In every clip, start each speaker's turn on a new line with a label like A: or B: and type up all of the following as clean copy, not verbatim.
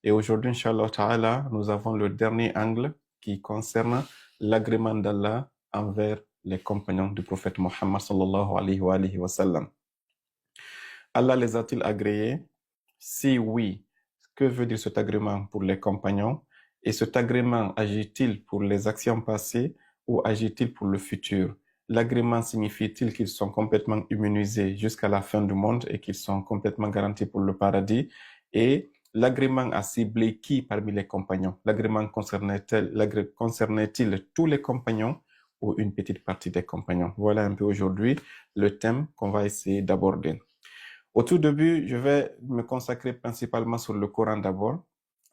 A: Et aujourd'hui, Inch'Allah Ta'ala, nous avons le dernier angle qui concerne l'agrément d'Allah envers les compagnons du prophète Mohammed sallallahu alayhi wa sallam. Allah les a-t-il agréés? Si oui, que veut dire cet agrément pour les compagnons? Et cet agrément agit-il pour les actions passées ou agit-il pour le futur? L'agrément signifie-t-il qu'ils sont complètement immunisés jusqu'à la fin du monde et qu'ils sont complètement garantis pour le paradis? Et l'agrément a ciblé qui parmi les compagnons? L'agrément concernait-il tous les compagnons ou une petite partie des compagnons? Voilà un peu aujourd'hui le thème qu'on va essayer d'aborder. Au tout début, je vais me consacrer principalement sur le Coran d'abord,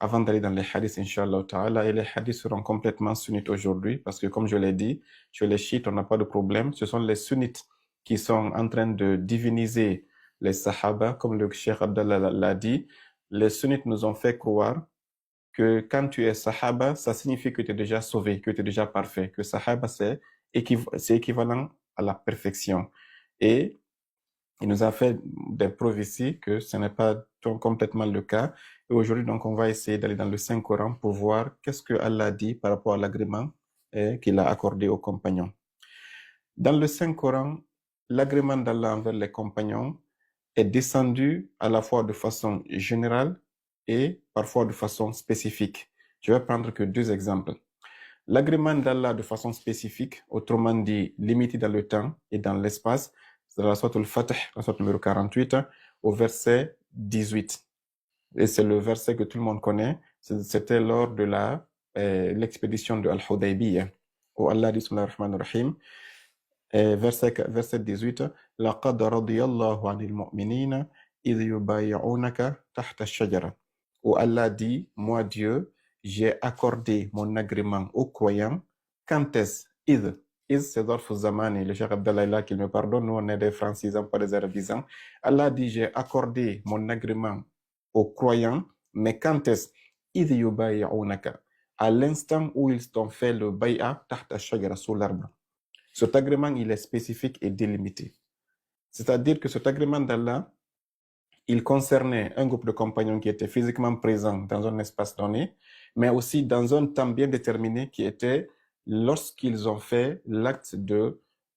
A: avant d'aller dans les hadiths, Inch'Allah Ta'ala. Et les hadiths seront complètement sunnites aujourd'hui, parce que comme je l'ai dit, chez les chiites, on n'a pas de problème. Ce sont les sunnites qui sont en train de diviniser les sahaba, comme le Cheikh Abdallah l'a dit. Les sunnites nous ont fait croire que quand tu es sahaba, ça signifie que tu es déjà sauvé, que tu es déjà parfait, que sahaba, c'est équivalent à la perfection. Et il nous a fait des preuves ici que ce n'est pas complètement le cas. Et aujourd'hui, donc, on va essayer d'aller dans le Saint-Coran pour voir qu'est-ce que Allah dit par rapport à l'agrément qu'il a accordé aux compagnons. Dans le Saint-Coran, l'agrément d'Allah envers les compagnons est descendu à la fois de façon générale et parfois de façon spécifique. Je vais prendre que deux exemples. L'agrément d'Allah de façon spécifique, autrement dit limité dans le temps et dans l'espace, c'est la sourate Al-Fatih, la sourate numéro 48, au verset 18. Et c'est le verset que tout le monde connaît. C'était lors de l'expédition de Al-Hudaybiyah, où Allah dit, Bismillahir Rahmanir Rahim, verset 18, لَقَدْ رَضِيَ اللَّهُ عَنِ الْمُؤْمِنِينَ إِذْ يُبَايِعُونَكَ تَحْتَ الشَّجَرَةِ. Où Allah dit, moi Dieu, j'ai accordé mon agrément aux croyants. Quand est-ce? C'est Zarf Zamani, le Cheikh Abdallah est là, qu'il me pardonne, nous on est des francisants, pas des arabisants. Allah dit, j'ai accordé mon agrément aux croyants, mais quand est-ce? إِذْ يُبَايِعُونَكَ. À l'instant où ils t'ont fait le bay'a, tahta shajara, sous l'arbre. Cet agrément, il est spécifique et délimité. C'est-à-dire que cet agrément d'Allah, il concernait un groupe de compagnons qui étaient physiquement présents dans un espace donné, mais aussi dans un temps bien déterminé qui était lorsqu'ils ont fait l'acte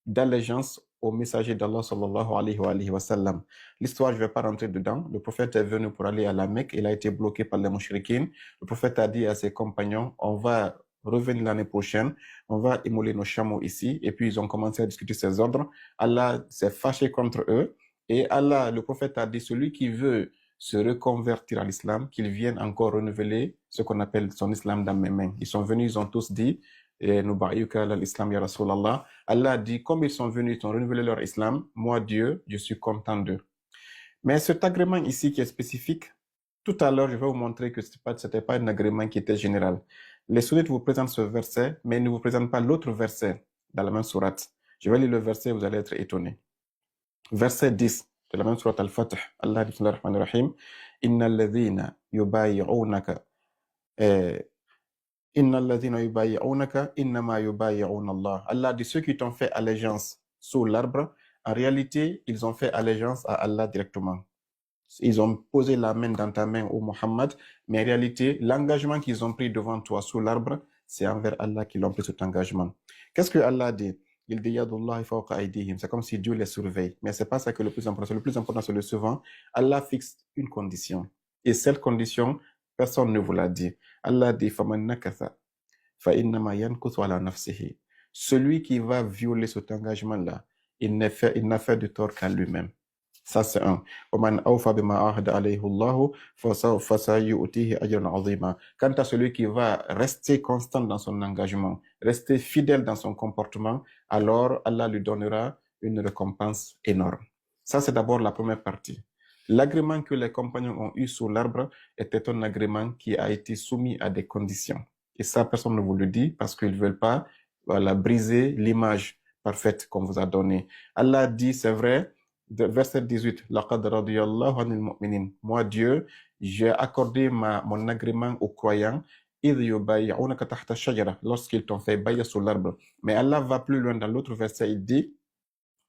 A: d'allégeance au messager d'Allah sallallahu alayhi wa sallam. L'histoire, je ne vais pas rentrer dedans. Le prophète est venu pour aller à la Mecque, il a été bloqué par les mouchriquines. Le prophète a dit à ses compagnons, on va revenir l'année prochaine, on va immoler nos chameaux ici, et puis ils ont commencé à discuter ces ordres. Allah s'est fâché contre eux, et Allah, le prophète a dit, celui qui veut se reconvertir à l'islam, qu'il vienne encore renouveler ce qu'on appelle son islam dans mes mains. Ils sont venus, ils ont tous dit, Nubaïuka l'islam ya Rasulallah. Allah a dit, comme ils sont venus, ils ont renouvelé leur islam, moi Dieu, je suis content d'eux. Mais cet agrément ici qui est spécifique, tout à l'heure, je vais vous montrer que c'était pas un agrément qui était général. Les sunnites vous présentent ce verset, mais ils ne vous présentent pas l'autre verset dans la même sourate. Je vais lire le verset, vous allez être étonnés. Verset 10 de la même sourate Al-Fatih. Allah dit, Bismillahir Rahmanir Rahim, Innal ladhina yubayi'unaka innama yubayi'una Allah. Allah dit, ceux qui t'ont fait allégeance sous l'arbre, en réalité, ils ont fait allégeance à Allah directement. Ils ont posé la main dans ta main, ô Muhammad, mais en réalité, l'engagement qu'ils ont pris devant toi sous l'arbre, c'est envers Allah qu'ils ont pris cet engagement. Qu'est-ce que Allah dit? Il dit, Yadullahi fawqa aydihim. C'est comme si Dieu les surveille. Mais c'est pas ça que le plus important. Le plus important, c'est le suivant. Allah fixe une condition. Et cette condition, personne ne vous l'a dit. Allah dit, faman nakatha, fa innama yankuthu ala nafsihi. Celui qui va violer cet engagement-là, il n'a fait de tort qu'à lui-même. Ça, c'est un. Quant à celui qui va rester constant dans son engagement, rester fidèle dans son comportement, alors Allah lui donnera une récompense énorme. Ça, c'est d'abord la première partie. L'agrément que les compagnons ont eu sous l'arbre était un agrément qui a été soumis à des conditions. Et ça, personne ne vous le dit parce qu'ils ne veulent pas briser l'image parfaite qu'on vous a donnée. Allah dit, c'est vrai, verset 18, لَقَدْ رَضِيَ اللَّهُ عَنِ الْمُؤْمِنِينَ. Moi, Dieu, j'ai accordé mon agrément aux croyants إِذْ يُبَايِعُونَكَ تَحْتَ الشَّجَرَةِ, lorsqu'ils t'ont fait bailler sous l'arbre. Mais Allah va plus loin dans l'autre verset, il dit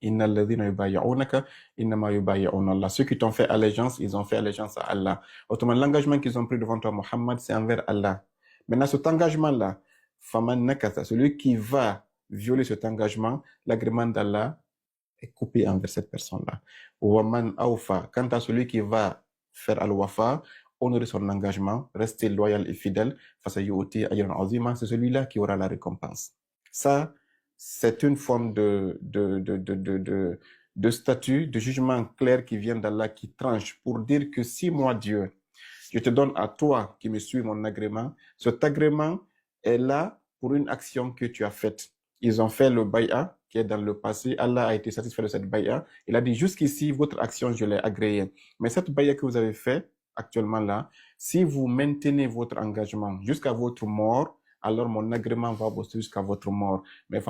A: Innal ladhina yubayyi'unaka innama yubayyi'una Allah. Ceux qui t'ont fait allégeance, ils ont fait allégeance à Allah. Autrement, l'engagement qu'ils ont pris devant toi, Mohammed, c'est envers Allah. Maintenant, cet engagement-là, faman nakatha, celui qui va violer cet engagement, l'agrément d'Allah est coupé envers cette personne-là. Waman awfa, quant à celui qui va faire al-wafa, honorer son engagement, rester loyal et fidèle, fasayu'ti ajran azima, c'est celui-là qui aura la récompense. Ça, c'est une forme de statut, de jugement clair qui vient d'Allah, qui tranche pour dire que si moi, Dieu, je te donne à toi qui me suis mon agrément, cet agrément est là pour une action que tu as faite. Ils ont fait le bay'a qui est dans le passé. Allah a été satisfait de cette bay'a. Il a dit jusqu'ici, votre action, je l'ai agréée. Mais cette bay'a que vous avez faite actuellement là, si vous maintenez votre engagement jusqu'à votre mort, alors mon agrément va bosser jusqu'à votre mort. Mais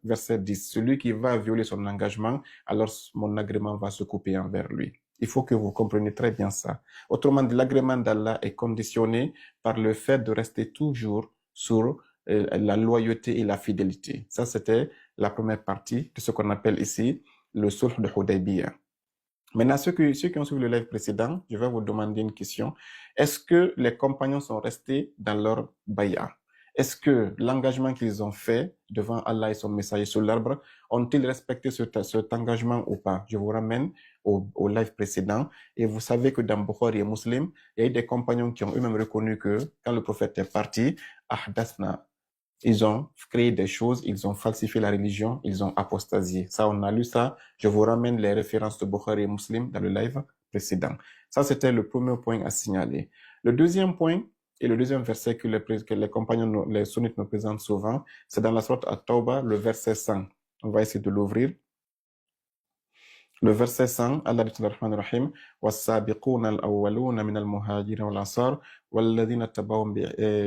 A: verset 10, celui qui va violer son engagement, alors mon agrément va se couper envers lui. Il faut que vous compreniez très bien ça. Autrement dit, l'agrément d'Allah est conditionné par le fait de rester toujours sur la loyauté et la fidélité. Ça, c'était la première partie de ce qu'on appelle ici le sulh de Hudaybiyah. Maintenant, ceux qui ont suivi le live précédent, je vais vous demander une question. Est-ce que les compagnons sont restés dans leur bay'a? Est-ce que l'engagement qu'ils ont fait devant Allah et son messager sur l'arbre, ont-ils respecté cet engagement ou pas? Je vous ramène au live précédent. Et vous savez que dans Bukhari et Muslim, il y a eu des compagnons qui ont eux-mêmes reconnu que quand le prophète est parti, Ahdathna, ils ont créé des choses, ils ont falsifié la religion, ils ont apostasié. Ça, on a lu ça. Je vous ramène les références de Bukhari et Muslim dans le live précédent. Ça, c'était le premier point à signaler. Le deuxième point, et le deuxième verset que les compagnons, les sunnites nous présentent souvent, c'est dans la sourate At-Tawbah, le verset 100. On va essayer de l'ouvrir. Le verset 100, Allah dit Rahman Rahim, وَالسَّابِقُونَ الْأَوَّلُونَ مِنَ الْمُهَاجِرِينَ وَالْأَنصَارِ وَالَّذِينَ اتَّبَعُوهُم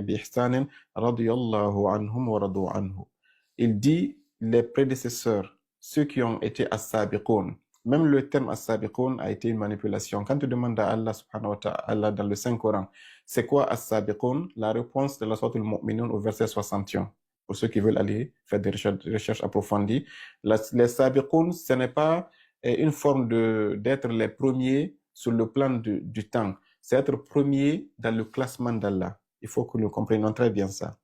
A: بِإِحْسَانٍ رَضِيَ اللَّهُ عَنْهُمْ وَرَضُوا عَنْهُ. Il dit les prédécesseurs, ceux qui ont été as-sabiqun. Même le terme as-sabiqun a été une manipulation. Quand tu demandes à Allah subhanahu wa ta'ala dans le Saint-Coran, c'est quoi as-sabiqun? La réponse de la sourate Al-Mu'minun au verset 61. Pour ceux qui veulent aller faire des recherches approfondies, les sabiqun, ce n'est pas une forme d'être les premiers sur le plan du temps. C'est être premier dans le classement d'Allah. Il faut que nous comprenions très bien ça.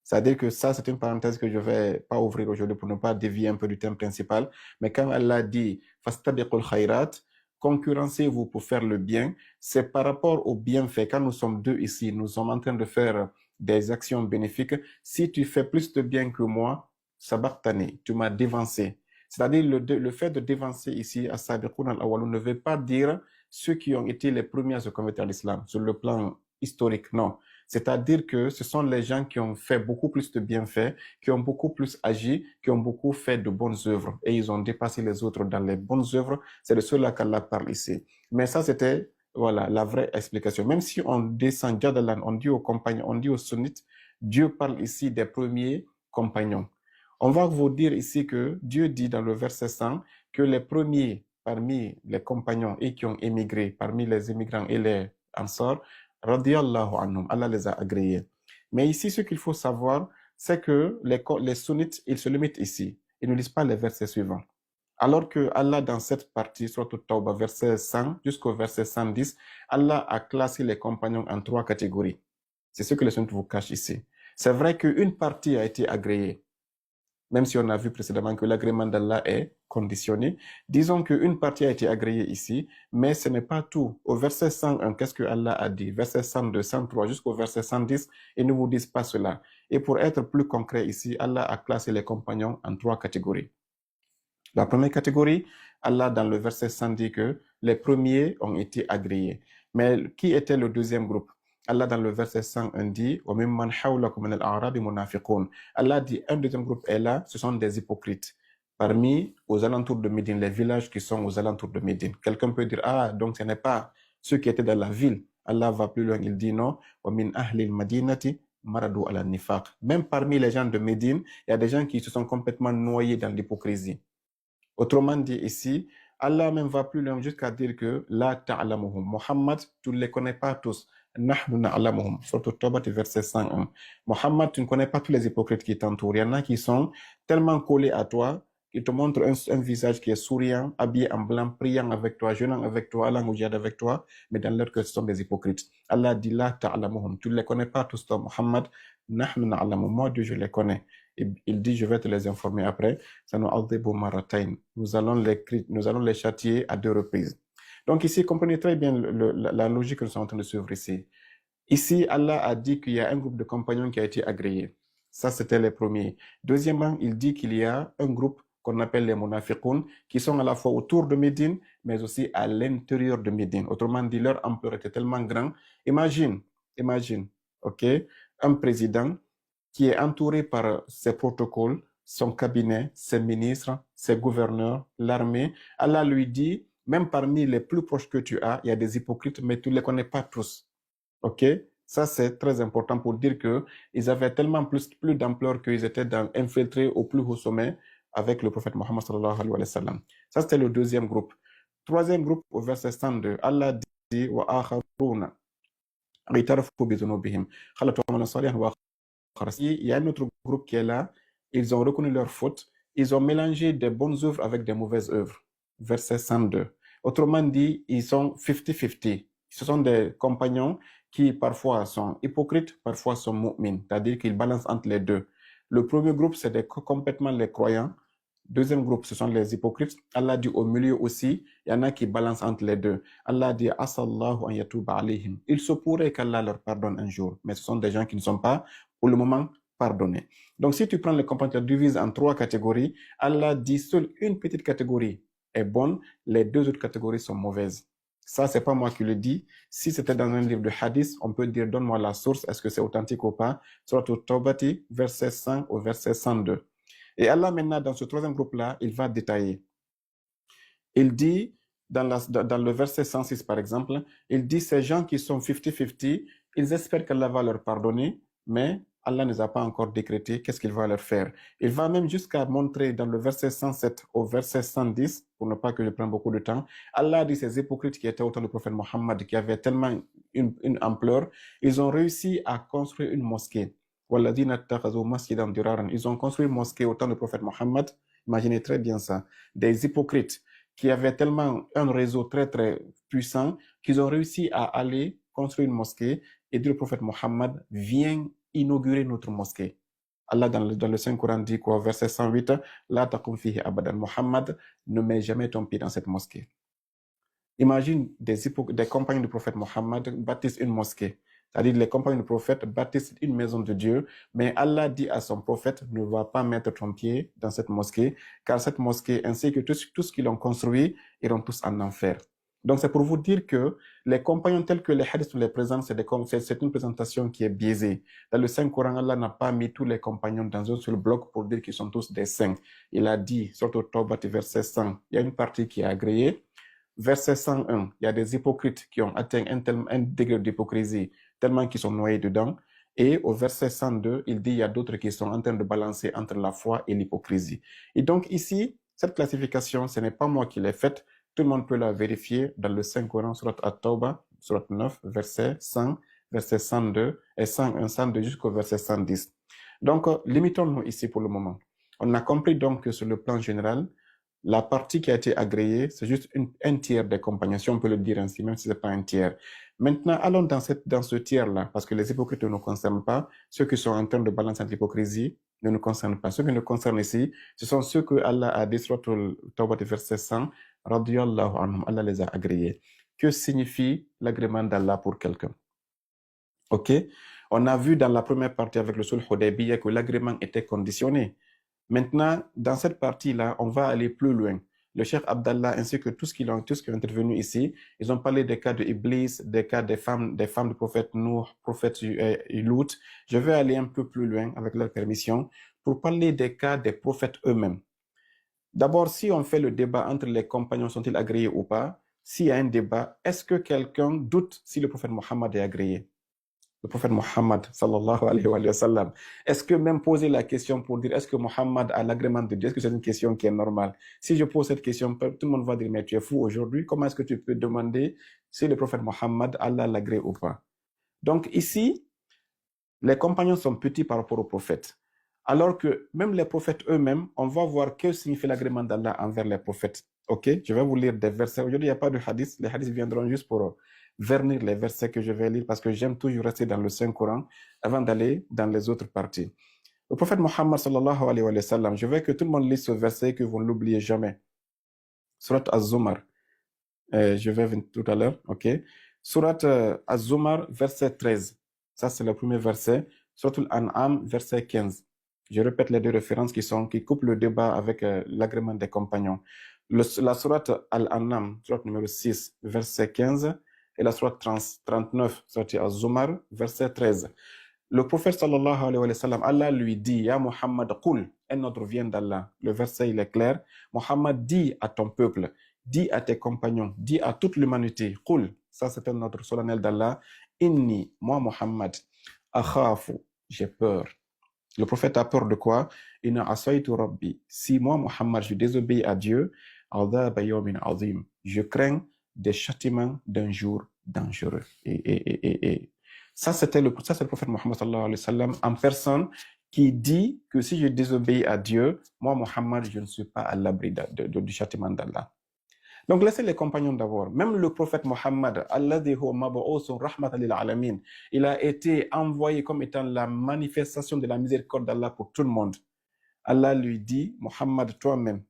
A: C'est-à-dire que ça, c'est une parenthèse que je ne vais pas ouvrir aujourd'hui pour ne pas dévier un peu du thème principal. Mais quand Allah dit « Fastabiqul khayrat », concurrencez-vous pour faire le bien, c'est par rapport au bienfait. Quand nous sommes deux ici, nous sommes en train de faire des actions bénéfiques. Si tu fais plus de bien que moi, sabaqtani, tu m'as dévancé. C'est-à-dire le fait de dévancer ici à Sabiqun al-Awwalun ne veut pas dire ceux qui ont été les premiers à se convertir à l'islam sur le plan historique, non. C'est-à-dire que ce sont les gens qui ont fait beaucoup plus de bienfaits, qui ont beaucoup plus agi, qui ont beaucoup fait de bonnes œuvres et ils ont dépassé les autres dans les bonnes œuvres. C'est de cela qu'Allah parle ici. Mais ça, c'était voilà la vraie explication. Même si on descend Jadalan, on dit aux compagnons, on dit aux sunnites, Dieu parle ici des premiers compagnons. On va vous dire ici que Dieu dit dans le verset 100 que les premiers parmi les compagnons et qui ont émigré, parmi les immigrants et les ansars, radiyallahu anhum, Allah les a agréés. Mais ici, ce qu'il faut savoir, c'est que les sunnites, ils se limitent ici. Ils ne lisent pas les versets suivants. Alors que Allah, dans cette partie, sur Tawbah, verset 100 jusqu'au verset 110, Allah a classé les compagnons en 3 catégories. C'est ce que les sunnites vous cachent ici. C'est vrai qu'une partie a été agréée, même si on a vu précédemment que l'agrément d'Allah est conditionné. Disons qu'une partie a été agréée ici, mais ce n'est pas tout. Au verset 101, qu'est-ce que Allah a dit? Verset 102, 103 jusqu'au verset 110, ils ne vous disent pas cela. Et pour être plus concret ici, Allah a classé les compagnons en 3 catégories. La première catégorie, Allah dans le verset 100 dit que les premiers ont été agréés. Mais qui était le deuxième groupe? Allah dans le verset 101 dit Allah dit un deuxième groupe est là, ce sont des hypocrites. Parmi aux alentours de Médine, les villages qui sont aux alentours de Médine. Quelqu'un peut dire, ah, donc ce n'est pas ceux qui étaient dans la ville. Allah va plus loin, il dit non. Même parmi les gens de Médine, il y a des gens qui se sont complètement noyés dans l'hypocrisie. Autrement dit ici, Allah même va plus loin jusqu'à dire que la ta'lamuhum. Muhammad, tu ne les connais pas tous. Nahnu na'lamuhum. Surtout Tawbah, verset 101. Muhammad, tu ne connais pas tous les hypocrites qui t'entourent. Il y en a qui sont tellement collés à toi, il te montre un visage qui est souriant, habillé en blanc, priant avec toi, jeûnant avec toi, allant au djihad avec toi, mais dans leur cœur, ce sont des hypocrites. Allah dit, la ta'lamuhum, tu ne les connais pas tous, toi, Muhammad, nahnu na'lamu, moi, Dieu, je les connais. Et il dit, je vais te les informer après, ça nous adhibu maratayn. Nous allons les châtier à 2 reprises. Donc ici, comprenez très bien la logique que nous sommes en train de suivre ici. Ici, Allah a dit qu'il y a un groupe de compagnons qui a été agréé. Ça, c'était les premiers. Deuxièmement, il dit qu'il y a un groupe qu'on appelle les munafiqun, qui sont à la fois autour de Médine, mais aussi à l'intérieur de Médine. Autrement dit, leur ampleur était tellement grande. Imagine, ok, un président qui est entouré par ses protocoles, son cabinet, ses ministres, ses gouverneurs, l'armée. Allah lui dit, même parmi les plus proches que tu as, il y a des hypocrites, mais tu ne les connais pas tous. OK? Ça, c'est très important pour dire qu'ils avaient tellement plus d'ampleur qu'ils étaient infiltrés au plus haut sommet avec le prophète Mohammed sallallahu alayhi wa sallam. Ça, c'était le deuxième groupe. Troisième groupe, au verset 102, Allah dit wa akharuna i'tarafu bi dhunubihim khalatu amalan salihan wa il y a un autre groupe qui est là, ils ont reconnu leurs fautes, ils ont mélangé des bonnes œuvres avec des mauvaises œuvres. Verset 102. Autrement dit, ils sont 50-50. Ce sont des compagnons qui parfois sont hypocrites, parfois sont mu'min, c'est-à-dire qu'ils balancent entre les deux. Le premier groupe, c'est complètement les croyants. Deuxième groupe, ce sont les hypocrites. Allah dit au milieu aussi, il y en a qui balancent entre les deux. Allah dit, Asallahu an yatuba alayhim. Il se pourrait qu'Allah leur pardonne un jour, mais ce sont des gens qui ne sont pas, pour le moment, pardonnés. Donc, si tu prends les compagnons, tu divises en 3 catégories. Allah dit, seule une petite catégorie est bonne, les 2 autres catégories sont mauvaises. Ça, c'est pas moi qui le dis. Si c'était dans un livre de hadith, on peut dire, donne-moi la source, est-ce que c'est authentique ou pas? Surat al-Tawbati, verset 100 au verset 102. Et Allah, maintenant, dans ce troisième groupe-là, il va détailler. Il dit, dans le verset 106, par exemple, il dit, ces gens qui sont 50-50, ils espèrent qu'Allah va leur pardonner, mais Allah ne les a pas encore décrété qu'est-ce qu'il va leur faire. Il va même jusqu'à montrer dans le verset 107 au verset 110, pour ne pas que je prenne beaucoup de temps, Allah dit ces hypocrites qui étaient au temps du prophète Mohammed, qui avaient tellement une ampleur, ils ont réussi à construire une mosquée. Ils ont construit une mosquée au temps du prophète Mohammed. Imaginez très bien ça. Des hypocrites qui avaient tellement un réseau très très puissant qu'ils ont réussi à aller construire une mosquée et dire au prophète Mohammed, viens inaugurer notre mosquée. Allah dans le Saint-Coran dit quoi, verset 108, La taqum fihi abadan. Mohammed, ne mets jamais ton pied dans cette mosquée. Imagine des compagnons du prophète Mohammed bâtissent une mosquée. C'est-à-dire les compagnons du prophète bâtissent une maison de Dieu, mais Allah dit à son prophète, ne va pas mettre ton pied dans cette mosquée, car cette mosquée, ainsi que tout ce qu'ils ont construit, iront tous en enfer. Donc c'est pour vous dire que les compagnons tels que les hadiths les présentent, c'est une présentation qui est biaisée. Dans le Saint-Coran, Allah n'a pas mis tous les compagnons dans un seul bloc pour dire qu'ils sont tous des saints. Il a dit, surtout Tawbat, verset 100, il y a une partie qui est agréée. Verset 101, il y a des hypocrites qui ont atteint un degré d'hypocrisie tellement qu'ils sont noyés dedans. Et au verset 102, il dit il y a d'autres qui sont en train de balancer entre la foi et l'hypocrisie. Et donc ici, cette classification, ce n'est pas moi qui l'ai faite. Tout le monde peut la vérifier dans le Saint-Coran, surat At-Tawbah, surat 9, verset 100, verset 102 et 101, 102 jusqu'au verset 110. Donc, limitons-nous ici pour le moment. On a compris donc que sur le plan général, la partie qui a été agréée, c'est juste un tiers des compagnons, si on peut le dire ainsi, même si ce n'est pas un tiers. Maintenant, allons dans ce tiers-là, parce que les hypocrites ne nous concernent pas. Ceux qui sont en train de balancer l'hypocrisie ne nous concernent pas. Ceux qui nous concernent ici, ce sont ceux que Allah a dit sur le Tawbah verset 100, radiyallahu anhum, Allah les a agréés. Que signifie l'agrément d'Allah pour quelqu'un? Ok? On a vu dans la première partie avec le sulh Hudaybiyah que l'agrément était conditionné. Maintenant, dans cette partie-là, on va aller plus loin. Le Cheikh Abdallah ainsi que tous qui ont intervenu ici, ils ont parlé des cas de Iblis, des cas des femmes du prophète Nuh, prophète Lut. Je vais aller un peu plus loin avec leur permission pour parler des cas des prophètes eux-mêmes. D'abord, si on fait le débat entre les compagnons, sont-ils agréés ou pas? S'il y a un débat, est-ce que quelqu'un doute si le prophète Mohammed est agréé? Le prophète Mohammed, sallallahu alayhi wa sallam. Est-ce que même poser la question pour dire est-ce que Mohammed a l'agrément de Dieu, est-ce que c'est une question qui est normale? Si je pose cette question, tout le monde va dire mais tu es fou aujourd'hui, comment est-ce que tu peux demander si le prophète Mohammed, Allah l'agrée ou pas? Donc ici, les compagnons sont petits par rapport au prophète. Alors que même les prophètes eux-mêmes, on va voir que signifie l'agrément d'Allah envers les prophètes. Ok, je vais vous lire des versets. Aujourd'hui, il n'y a pas de hadith. Les hadiths viendront juste pour vernir les versets que je vais lire parce que j'aime toujours rester dans le Saint-Coran avant d'aller dans les autres parties. Le prophète Mohammed sallallahu alayhi wa sallam, je veux que tout le monde lise ce verset que vous ne l'oubliez jamais. Surat Az-Zumar. Je vais venir tout à l'heure, ok. Surat Az-Zumar, verset 13. Ça, c'est le premier verset. Surat Al-An'am, verset 15. Je répète les deux références qui coupent le débat avec l'agrément des compagnons. La surat Al-An'am, surat numéro 6, verset 15, et la surat 39, surat Az-Zumar, verset 13. Le prophète sallallahu alayhi wa sallam, Allah lui dit, Ya Muhammad, qul, un ordre vient d'Allah. Le verset, il est clair. Muhammad dit à ton peuple, dis à tes compagnons, dis à toute l'humanité, qul, ça c'est un ordre solennel d'Allah, inni, moi Muhammad, akhafu, j'ai peur. Le prophète a peur de quoi? Inna asaytu rabbi. Si moi Muhammad, je désobéis à Dieu, adhab yawmin azim. Je crains des châtiments d'un jour dangereux. Et ça, c'est le prophète Mohammed sallallahu alayhi wa sallam en personne qui dit que si je désobéis à Dieu, moi, Mohammed, je ne suis pas à l'abri du châtiment d'Allah. Donc, laissez les compagnons d'abord. Même le prophète Mohammed, il a été envoyé comme étant la manifestation de la miséricorde d'Allah pour tout le monde. Allah lui dit, Mohammed, toi-même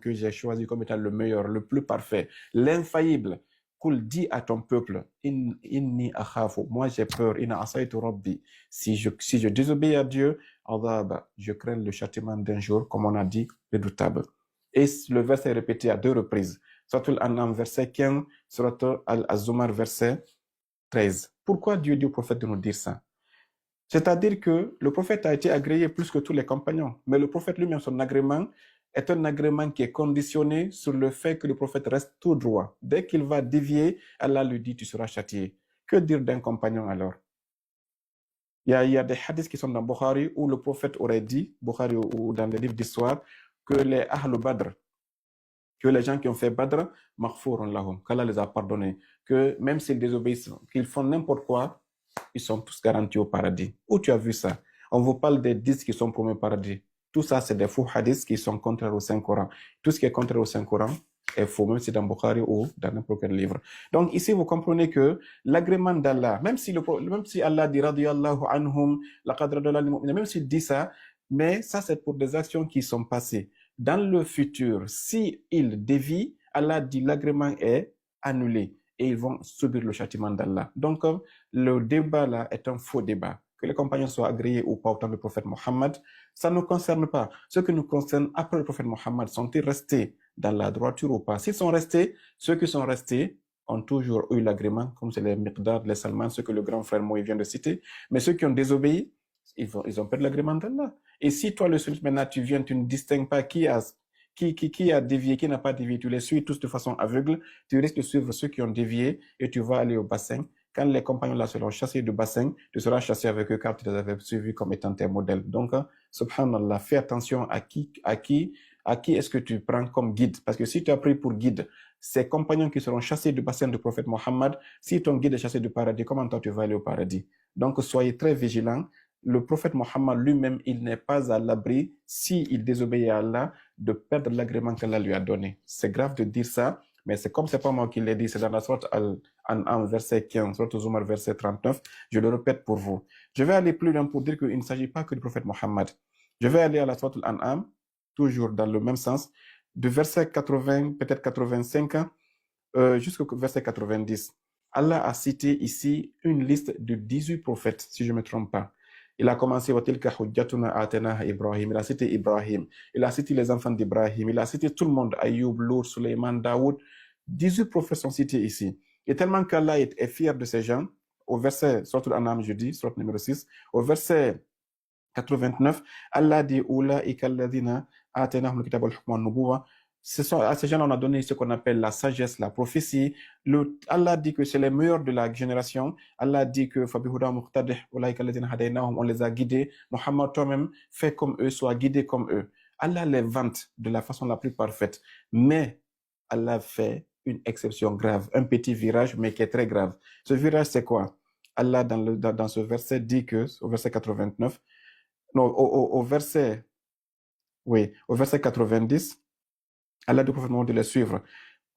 A: que j'ai choisi comme étant le meilleur, le plus parfait, l'infaillible, Qul, dis à ton peuple, inni akhafu, moi j'ai peur, inna asaytu rabbi. Si je désobéis à Dieu, je crains le châtiment d'un jour, comme on a dit, redoutable. Et le verset est répété à 2 reprises. Surat Al-An'am, verset 15, Surat Al-Zumar, verset 13. Pourquoi Dieu dit au prophète de nous dire ça? C'est-à-dire que le prophète a été agréé plus que tous les compagnons, mais le prophète lui-même, son agrément, est un agrément qui est conditionné sur le fait que le prophète reste tout droit. Dès qu'il va dévier, Allah lui dit, tu seras châtié. Que dire d'un compagnon alors? Il y a des hadiths qui sont dans Bukhari où le prophète aurait dit, Bukhari ou dans les livres d'histoire, que les Ahl Badr, que les gens qui ont fait Badr, maghfourun lahum, qu'Allah les a pardonnés, que même s'ils désobéissent, qu'ils font n'importe quoi, ils sont tous garantis au paradis. Où tu as vu ça? On vous parle des 10 qui sont promis au paradis. Tout ça, c'est des faux hadiths qui sont contraires au Saint-Coran. Tout ce qui est contraire au Saint-Coran est faux, même si dans Bukhari ou dans n'importe quel livre. Donc ici, vous comprenez que l'agrément d'Allah, même si Allah dit radiyallahu anhum, laqad radiyallahu anhum, même s'il dit ça, mais ça, c'est pour des actions qui sont passées. Dans le futur, si ils dévient, Allah dit l'agrément est annulé et ils vont subir le châtiment d'Allah. Donc, le débat là est un faux débat. Que les compagnons soient agréés ou pas au temps du prophète Mohammed, ça ne nous concerne pas. Ce qui nous concerne après le prophète Mohammed, sont-ils restés dans la droiture ou pas? S'ils sont restés, ceux qui sont restés ont toujours eu l'agrément, comme c'est les Miqdad, les Salman, ceux que le grand frère Moïse vient de citer. Mais ceux qui ont désobéi, ils ont perdu l'agrément d'Allah. Et si toi, le seul, maintenant, tu viens, tu ne distingues pas qui a dévié, qui n'a pas dévié, tu les suis tous de façon aveugle, tu risques de suivre ceux qui ont dévié et tu vas aller au bassin. Quand les compagnons là seront chassés du bassin, tu seras chassé avec eux car tu les avais suivis comme étant tes modèles. Donc, subhanallah, fais attention à qui est-ce que tu prends comme guide. Parce que si tu as pris pour guide ces compagnons qui seront chassés du bassin du prophète Mohammed, si ton guide est chassé du paradis, comment toi tu vas aller au paradis? Donc, soyez très vigilants. Le prophète Mohammed lui-même, il n'est pas à l'abri, s'il désobéit à Allah, de perdre l'agrément qu'Allah lui a donné. C'est grave de dire ça, mais c'est comme c'est pas moi qui l'ai dit, c'est dans la sourate Al-An'am, verset 15, sourate Zumar, verset 39. Je le répète pour vous. Je vais aller plus loin pour dire qu'il ne s'agit pas que du prophète Mohammed. Je vais aller à la sourate Al-An'am, toujours dans le même sens, de verset 80, peut-être 85, jusqu'au verset 90. Allah a cité ici une liste de 18 prophètes, si je ne me trompe pas. Il a commencé Ibrahim, il a cité Ibrahim, il a cité les enfants d'Ibrahim, il a cité tout le monde, Ayoub, Lour, Suleiman, Daoud. 18 prophètes sont cités ici. Et tellement qu'Allah est fier de ces gens, au verset, surtout Anam, je dis, surtout numéro 6, au verset 89, Allah dit, à ces gens, on a donné ce qu'on appelle la sagesse, la prophétie. Allah dit que c'est les meilleurs de la génération. Allah dit que on les a guidés. Mohammed, toi-même, fais comme eux, sois guidé comme eux. Allah les vante de la façon la plus parfaite. Mais Allah fait une exception grave, un petit virage, mais qui est très grave. Ce virage, c'est quoi? Allah, dans ce verset, dit que, au verset 89, non, au verset, oui, au verset 90, Allah dit au prophète Mohammed de les suivre.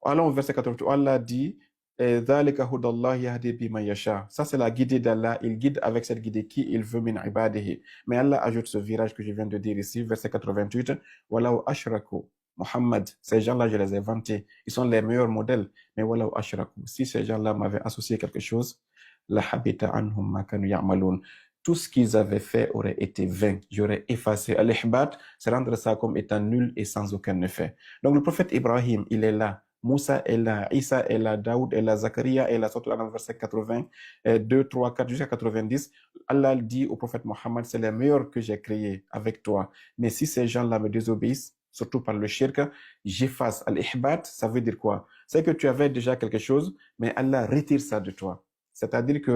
A: Allons au verset 88. Allah dit, ذَلِكَ هُدَى اللَّهِ يَهْدِي بِمَن يَشَاءُ. Ça, c'est la guidée d'Allah. Il guide avec cette guidée qui il veut min ibadihi. Mais Allah ajoute ce virage que je viens de dire ici, verset 88. وَلَوْ أَشْرَكُوا. Muhammad, ces gens-là, je les ai vantés. Ils sont les meilleurs modèles. Mais وَلَوْ أَشْرَكُوا. Si ces gens-là m'avaient associé quelque chose, لَحَبِطَ عَنْهُمْ مَا كَانُوا يَعْمَلُونَ. Tout ce qu'ils avaient fait aurait été vain. J'aurais effacé. Al-ihbat, c'est rendre ça comme étant nul et sans aucun effet. Donc le prophète Ibrahim, il est là. Moussa est là, Isa est là, Daoud est là, Zakaria est là, surtout dans le verset 80, 2, 3, 4 jusqu'à 90. Allah dit au prophète Mohammed, c'est les meilleurs que j'ai créés avec toi. Mais si ces gens-là me désobéissent, surtout par le shirk, j'efface. Al-ihbat, ça veut dire quoi? C'est que tu avais déjà quelque chose, mais Allah retire ça de toi. C'est-à-dire que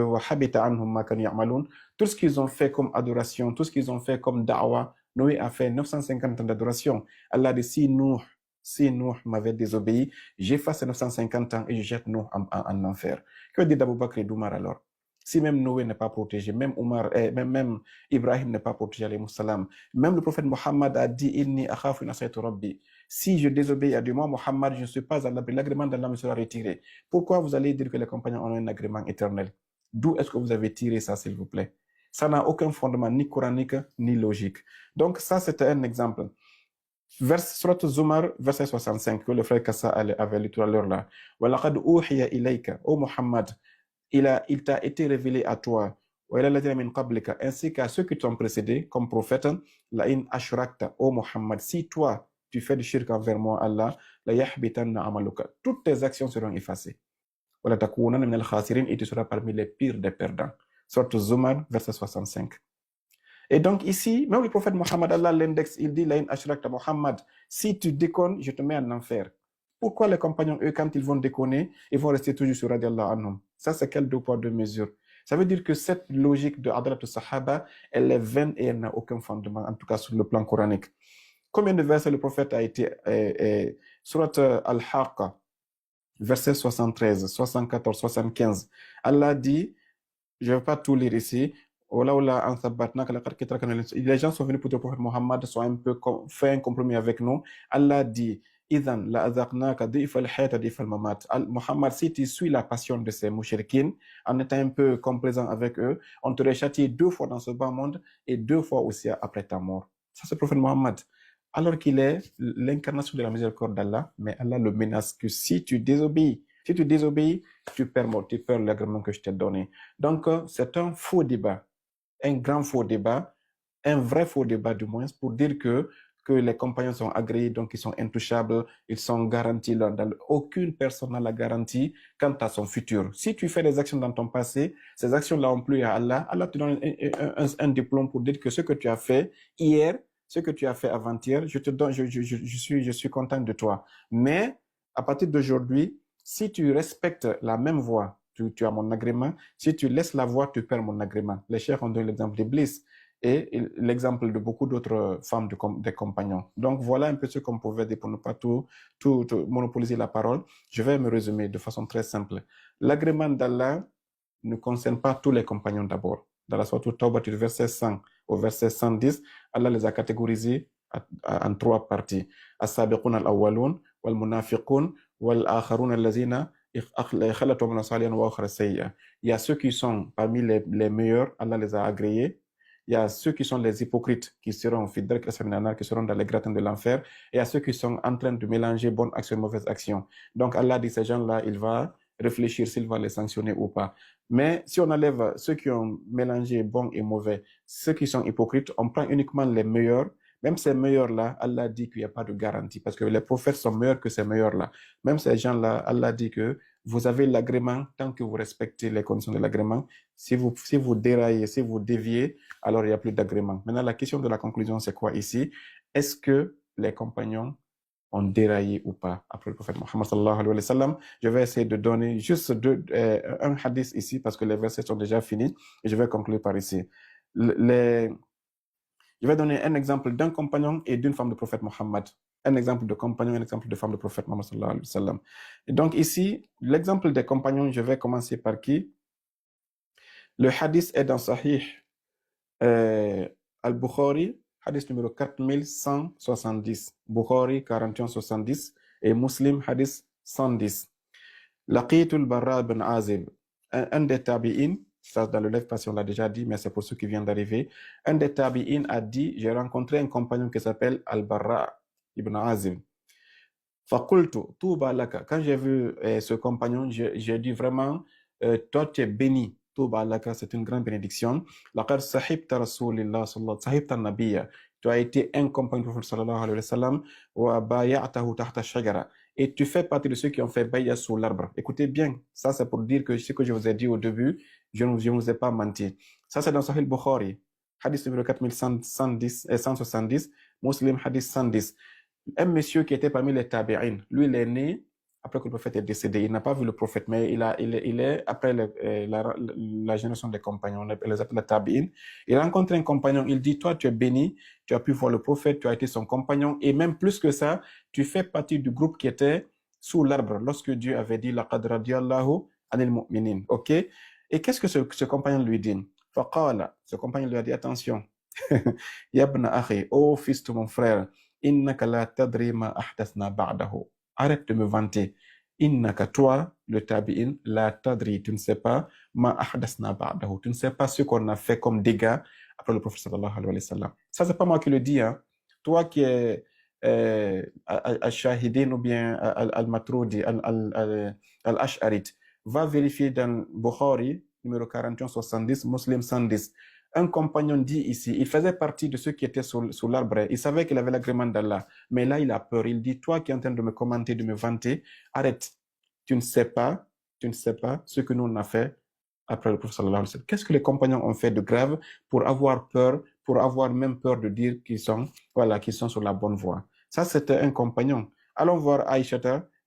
A: tout ce qu'ils ont fait comme adoration, tout ce qu'ils ont fait comme da'wah, Noé a fait 950 ans d'adoration. Allah dit, si Nuh m'avait désobéi, j'efface 950 ans et je jette Nuh en enfer. Que dit Abou Bakr et d'Oumar alors? Si même Noé n'est pas protégé, même même Ibrahim n'est pas protégé, alayhi salam, même le prophète Mohammed a dit, Inni akhafu in asaytu rabbi. Si je désobéis à Dieu, moi, Mohammed, je ne suis pas à l'abri. L'agrément d'Allah me sera retiré. Pourquoi vous allez dire que les compagnons ont un agrément éternel? D'où est-ce que vous avez tiré ça, s'il vous plaît? Ça n'a aucun fondement, ni coranique, ni logique. Donc, ça, c'était un exemple. Surat Zumar, verset 65, que le frère Kassa avait lu tout à l'heure là. وَلَقَدْ أُوحِيَ إِلَيْكَ, ô Muhammad, il t'a été révélé à toi, وَإِلَى الَّذِينَ مِنْ قَبْلِكَ, ainsi qu'à ceux qui t'ont précédé comme prophète, لَإِنْ أَشْرَكْتَ, ô Muhammad, si toi, tu fais du shirk envers moi, Allah, لَيَحْبِتَنَّ عَمَلُكَ, toutes tes actions seront effacées. وَلَا تَكُونَنَّ مِنَ الْخَاسِرِينَ, et tu seras parmi les pires des perdants. Surat Zumar, verset 65. Et donc ici, même le prophète Mohammed, Allah l'index, il dit, Laïn ashrakta Mohammed, si tu déconnes, je te mets en enfer. Pourquoi les compagnons, eux, quand ils vont déconner, ils vont rester toujours sur radiallahu anhum? Ça, c'est quel deux poids, deux mesures? Ça veut dire que cette logique de Hadrat al-Sahaba, elle est vaine et elle n'a aucun fondement, en tout cas sur le plan coranique. Combien de versets le prophète a été, surat Al-Haqqa, verset 73, 74, 75, Allah dit, je ne vais pas tout lire ici. Les gens sont venus pour le prophète Mohammed, sont un peu fait un compromis avec nous. Allah dit, Mohammed, si tu suis la passion de ces mouchriquines, en étant un peu complaisant avec eux, on t'aurait châtié 2 fois dans ce bas monde et 2 fois aussi après ta mort. Ça, c'est le prophète Mohammed. Alors qu'il est l'incarnation de la miséricorde d'Allah, mais Allah le menace que si tu désobéis, tu perds l'agrément que je t'ai donné. Donc, c'est un faux débat, un grand faux débat, un vrai faux débat du moins, pour dire que les compagnons sont agréés, donc ils sont intouchables, ils sont garantis. Aucune personne n'a la garantie quant à son futur. Si tu fais des actions dans ton passé, ces actions-là ont plu à Allah, Allah te donne un diplôme pour dire que ce que tu as fait hier, ce que tu as fait avant-hier, je suis content de toi. Mais à partir d'aujourd'hui, si tu respectes la même voie, tu as mon agrément. Si tu laisses la voie, tu perds mon agrément. Les chers ont donné l'exemple d'Iblis et l'exemple de beaucoup d'autres femmes des compagnons. Donc voilà un peu ce qu'on pouvait dire pour ne pas tout monopoliser la parole. Je vais me résumer de façon très simple. L'agrément d'Allah ne concerne pas tous les compagnons d'abord. Dans la sourate Tawbah, du verset 100 au verset 110, Allah les a catégorisés en 3 parties. As-sabiqun al-awwalun, wal-munafiqun, wal-akharun allazina khalatu min salihan wa akhara sayya. Il y a ceux qui sont parmi les meilleurs, Allah les a agréés. Il y a ceux qui sont les hypocrites, qui seront fidèles, qui seront dans les gratins de l'enfer. Et il y a ceux qui sont en train de mélanger bonne action et mauvaise action. Donc Allah dit, ces gens-là, il va réfléchir s'il va les sanctionner ou pas. Mais si on enlève ceux qui ont mélangé bon et mauvais, ceux qui sont hypocrites, on prend uniquement les meilleurs. Même ces meilleurs-là, Allah dit qu'il n'y a pas de garantie parce que les prophètes sont meilleurs que ces meilleurs-là. Même ces gens-là, Allah dit que vous avez l'agrément tant que vous respectez les conditions de l'agrément. Si vous déraillez, si vous déviez, alors il n'y a plus d'agrément. Maintenant, la question de la conclusion, c'est quoi ici? Est-ce que les compagnons ont déraillé ou pas après le prophète Mohammed sallallahu alayhi wa sallam? Je vais essayer de donner juste un hadith ici parce que les versets sont déjà finis et je vais conclure par ici. Je vais donner un exemple d'un compagnon et d'une femme du prophète Mohammed. Un exemple de compagnon, un exemple de femme du prophète Mohammed sallallahu alayhi wa sallam. Et donc ici, l'exemple des compagnons, je vais commencer par qui? Le hadith est dans Sahih Al-Bukhari, hadith numéro 4170. Bukhari, 4170. Et Muslim, hadith 110. Laqitul Barra ibn Azib, un des tabi'in, ça dans le livre passé on l'a déjà dit, mais c'est pour ceux qui viennent d'arriver. Un des tabi'in a dit, j'ai rencontré un compagnon qui s'appelle Al-Barra ibn Azib. Fakultu, Touba laka. Quand j'ai vu ce compagnon, j'ai dit vraiment, toi tu es béni. Touba laka, c'est une grande bénédiction. Laqad sahibta Rasulillah sallallahu sahibta nabiyya. Tu as été un compagnon du prophète sallallahu alayhi wa sallam, wa baya'tahu tahta shajara. Et tu fais partie de ceux qui ont fait bay'a sous l'arbre. Écoutez bien, ça c'est pour dire que ce que je vous ai dit au début, je ne vous ai pas menti. Ça c'est dans Sahih Bukhari, hadith numéro 4110 et 170, Muslim hadith 110. Un monsieur qui était parmi les tabi'in, lui il est né après que le prophète est décédé. Il n'a pas vu le prophète, mais il est après la génération des compagnons, on les appelle les tabi'in. Il a rencontré un compagnon, il dit, toi tu es béni, tu as pu voir le prophète, tu as été son compagnon, et même plus que ça, tu fais partie du groupe qui était sous l'arbre lorsque Dieu avait dit, laqad radiyallahu anil mu'minin. Ok? Et qu'est-ce que ce compagnon lui dit? Faqala, ce compagnon lui a dit, attention, yabna akhi, oh fils de mon frère, innaka la tadri ma ahdathna ba'dahu. Arrête de me vanter. Innaka, toi, le tabi'in, la tadri, tu ne sais pas ma ahdathna ba'dahu. Tu ne sais pas ce qu'on a fait comme dégâts après le prophète sallallahu alayhi wa sallam. Ça, c'est pas moi qui le dis, hein. Toi qui es al-Shahidin ou bien al-Matroudi, al-Ash'arit, va vérifier dans Bukhari, numéro 4170, Muslim 110. Un compagnon dit ici, il faisait partie de ceux qui étaient sous l'arbre, il savait qu'il avait l'agrément d'Allah, mais là il a peur, il dit, toi qui es en train de me commenter, de me vanter, arrête, tu ne sais pas ce que nous on a fait après le prophète sallallahu alayhi wa sallam. Qu'est-ce que les compagnons ont fait de grave pour avoir peur, pour avoir même peur de dire qu'ils sont sur la bonne voie. Ça c'était un compagnon. Allons voir Aïcha,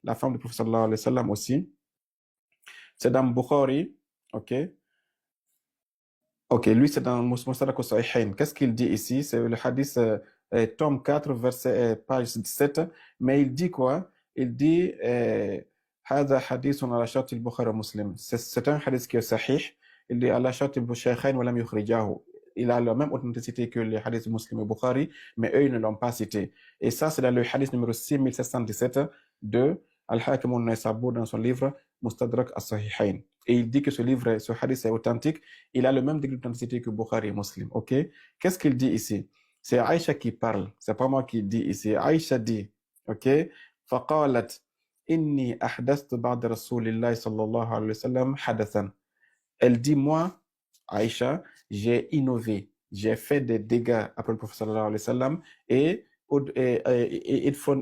A: la femme du prophète sallallahu alayhi wa sallam aussi. C'est dans Bukhari, ok. Ok, lui c'est dans Musnad al-Sahihayn. Qu'est-ce qu'il dit ici? C'est le hadith tome 4, verset, page 17. Mais il dit quoi? Il dit هذا حديث على شرط البخاري ومسلم. C'est un hadith qui est sahih. Il dit على شرط الشيخين ولم يخرجاه. Il a la même authenticité que les hadiths muslim et Bukhari, mais eux ils ne l'ont pas cité. Et ça c'est dans le hadith numéro 6717 de Al-Hakim al-Naysabur dans son livre Mustadrak as-Sahihayn. Et il dit que ce hadith est authentique. Il a le même degré d'authenticité que Bukhari et Muslim. Ok? Qu'est-ce qu'il dit ici? C'est Aïcha qui parle. C'est pas moi qui dis ici. Aïcha dit, ok? فقالت إني أحدثت بعد رسول الله صلى الله عليه وسلم حدثا. Elle dit, moi, Aïcha, j'ai innové, j'ai fait des dégâts après le prophète sallallahu alayhi wa sallam et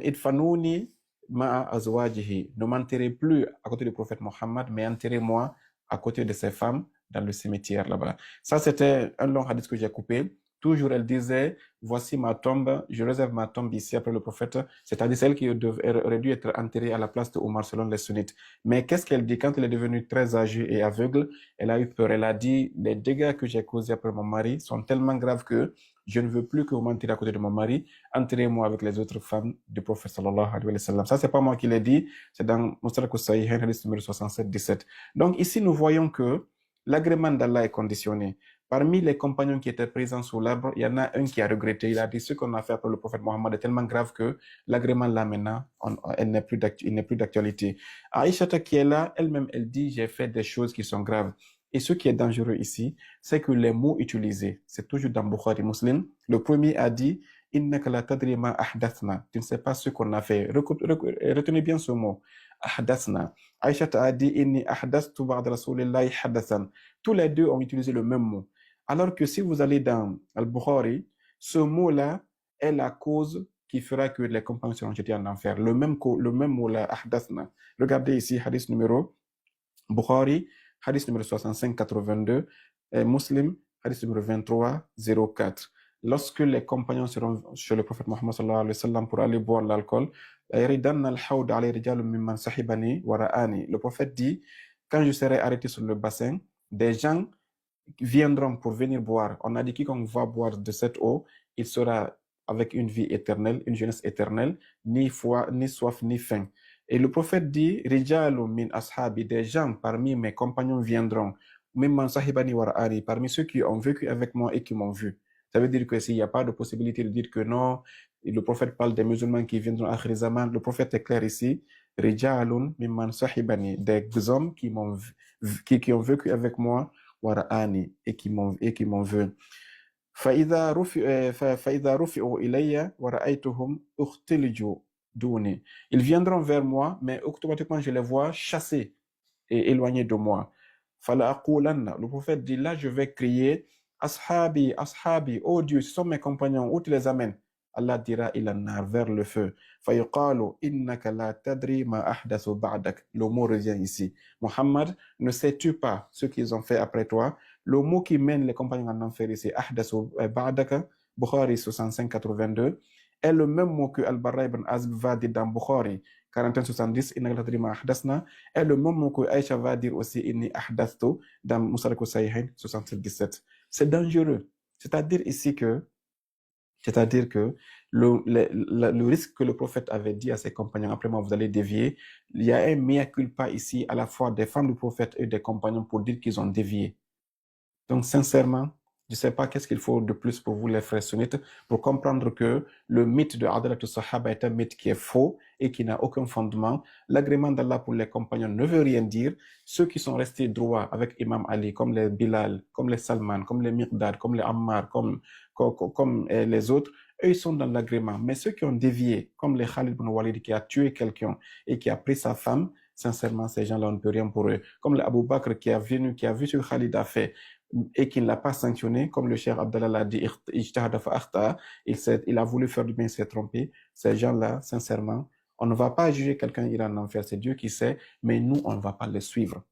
A: idfanouni ma'a azwajihi. Ne m'enterrez plus à côté du prophète Mohammed, mais enterrez-moi à côté de ses femmes dans le cimetière là-bas. Ça, c'était un long hadith que j'ai coupé. Toujours, elle disait, voici ma tombe, je réserve ma tombe ici après le prophète. C'est-à-dire celle qui aurait dû être enterrée à la place de Omar selon les sunnites. Mais qu'est-ce qu'elle dit quand elle est devenue très âgée et aveugle? Elle a eu peur. Elle a dit, les dégâts que j'ai causés après mon mari sont tellement graves que je ne veux plus que vous m'enterrez à côté de mon mari. Enterrez-moi avec les autres femmes du prophète sallallahu alayhi wa sallam. Ça, c'est pas moi qui l'ai dit. C'est dans Mustadrak as-Sahihayn, hadith numéro 67-17. Donc ici, nous voyons que l'agrément d'Allah est conditionné. Parmi les compagnons qui étaient présents sous l'arbre, il y en a un qui a regretté. Il a dit, ce qu'on a fait après le prophète Mohammed est tellement grave que l'agrément là maintenant, il n'est plus d'actualité. Aïcha qui est là, elle-même, elle dit, j'ai fait des choses qui sont graves. Et ce qui est dangereux ici, c'est que les mots utilisés, c'est toujours dans Bukhari Muslim. Le premier a dit, innaka la tadri ma ahdathna. Tu ne sais pas ce qu'on a fait. Retenez bien ce mot. Ahdathna. Aïcha a dit, inni ahdathtu ba'da rasulillahi hadathan. Tous les deux ont utilisé le même mot. Alors que si vous allez dans Al-Bukhari, ce mot-là est la cause qui fera que les compagnons seront jetés en enfer. Le même mot-là, ahdathna. Regardez ici, hadith numéro Bukhari, hadith numéro 65-82, et Muslim, hadith numéro 23-04. Lorsque les compagnons seront chez le prophète Mohammed sallallahu alayhi wa sallam pour aller boire l'alcool, le prophète dit, quand je serai arrêté sur le bassin, des gens viendront pour venir boire. On a dit quiconque va boire de cette eau, il sera avec une vie éternelle, une jeunesse éternelle, ni soif, ni faim. Et le prophète dit, Rijalu min ashabi, des gens parmi mes compagnons viendront, mimman sahibani wa ra'ani, parmi ceux qui ont vécu avec moi et qui m'ont vu. Ça veut dire que s'il n'y a pas de possibilité de dire que non, et le prophète parle des musulmans qui viendront à Akhir Zaman, le prophète est clair ici, Rijalun mimman sahibani, des hommes qui ont vécu avec moi, wara'ani, et qui m'ont vu. فإذا رفعوا إلي ورأيتهم اختلجوا دوني. Ils viendront vers moi, mais automatiquement je les vois chassés et éloignés de moi. فلا أقولن. Le prophète dit là, je vais crier Ashabi, Ashabi, oh Dieu, ce sont mes compagnons, où tu les amènes? Allah dira ila nar, vers le feu. فيقال إنك لا تدري ما أحدثوا بعدك. Le mot revient ici. Muhammad, ne sais-tu pas ce qu'ils ont fait après toi? Le mot qui mène les compagnons en enfer ici, أحدثوا بعدك, Bukhari 65-82, est le même mot que Al-Barra ibn Azib va dire dans Bukhari 41-70, إنك لا تدري ما أحدثنا, est le même mot que Aïcha va dire aussi إني أحدثت dans Musalik al-Sahihain 67-17. C'est dangereux. C'est-à-dire que le risque que le prophète avait dit à ses compagnons, après moi vous allez dévier, il y a un mea culpa ici à la fois des femmes du prophète et des compagnons pour dire qu'ils ont dévié. Donc sincèrement, je ne sais pas qu'est-ce qu'il faut de plus pour vous les frères sunnites pour comprendre que le mythe de Adalatul Sahaba est un mythe qui est faux et qui n'a aucun fondement. L'agrément d'Allah pour les compagnons ne veut rien dire. Ceux qui sont restés droits avec Imam Ali, comme les Bilal, comme les Salman, comme les Miqdad, comme les Ammar, comme les autres, eux ils sont dans l'agrément. Mais ceux qui ont dévié, comme les Khalid ibn Walid qui a tué quelqu'un et qui a pris sa femme, sincèrement ces gens-là on ne peut rien pour eux. Comme le Abu Bakr qui a vu ce que Khalid a fait et qui ne l'a pas sanctionné, comme le cher Abdallah l'a dit, il a voulu faire du bien, il s'est trompé. Ces gens-là, sincèrement, on ne va pas juger quelqu'un ira en enfer, c'est Dieu qui sait, mais nous, on ne va pas le suivre.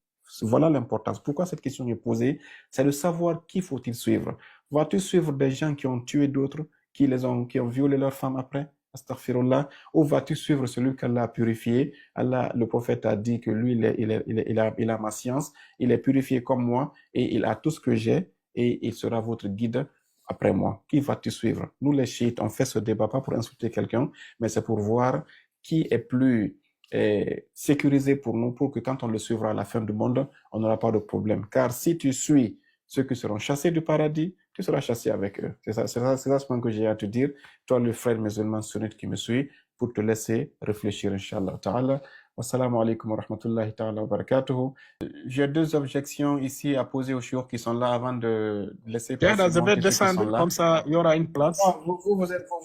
A: Voilà l'importance. Pourquoi cette question est posée? C'est de savoir qui faut-il suivre. Vas-tu suivre des gens qui ont tué d'autres, qui ont violé leurs femmes après? Astaghfirullah. Ou vas-tu suivre celui qu'Allah a purifié? Allah, le prophète a dit que lui, il a ma science, il est purifié comme moi et il a tout ce que j'ai et il sera votre guide après moi. Qui vas-tu suivre? Nous, les chiites, on fait ce débat pas pour insulter quelqu'un, mais c'est pour voir qui est plus sécurisé pour nous, pour que quand on le suivra à la fin du monde, on n'aura pas de problème. Car si tu suis ceux qui seront chassés du paradis, tu seras chassé avec eux. C'est ça ce point que j'ai à te dire, toi le frère musulman sunnite qui me suit, pour te laisser réfléchir, Inch'Allah ta'ala. Wassalamu alaikum wa rahmatullahi ta'ala wa barakatuhu. J'ai deux objections ici à poser aux chiours qui sont là avant de laisser passer
B: je vais descendre, comme ça il y aura une place.
A: Non,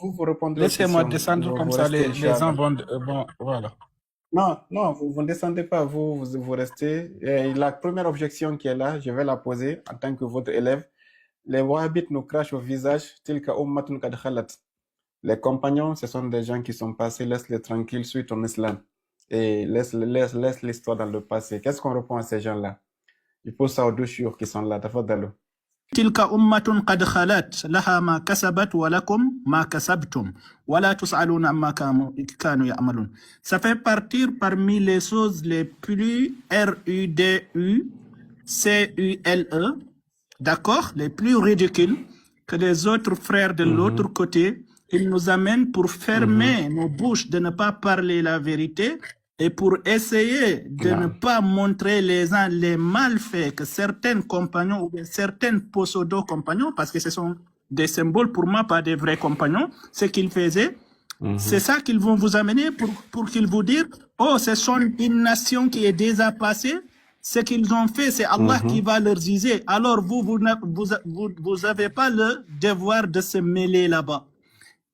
A: vous répondez.
B: Laissez-moi descendre, comme ça les gens vont... Bon, voilà.
A: Non, vous ne descendez pas, vous restez. Et la première objection qui est là, je vais la poser en tant que votre élève. Les wahhabites nous crachent au visage, tilka ummatun qad khalat. Les compagnons, ce sont des gens qui sont passés, laisse-les tranquilles, suis ton islam. Et laisse l'histoire dans le passé. Qu'est-ce qu'on répond à ces gens-là? Il pose ça aux deux chiours qui sont là. Tafadalo.
B: تلك أمة قد خلت لها ما كسبت ولكم ما كسبتم ولا تسألون عما كانوا يعملون. Ça fait partir parmi les choses les plus RUDUCULE, d'accord, les plus ridicules que les autres frères de l'autre côté. Ils nous amènent pour fermer nos bouches de ne pas parler la vérité et pour essayer de ne pas montrer les malfaits que certains compagnons ou certains pseudo-compagnons, parce que ce sont des symboles pour moi, pas des vrais compagnons, ce qu'ils faisaient, c'est ça qu'ils vont vous amener pour qu'ils vous disent, oh, ce sont une nation qui est déjà passée, ce qu'ils ont fait, c'est Allah qui va leur juger. Alors vous n'avez pas le devoir de se mêler là-bas.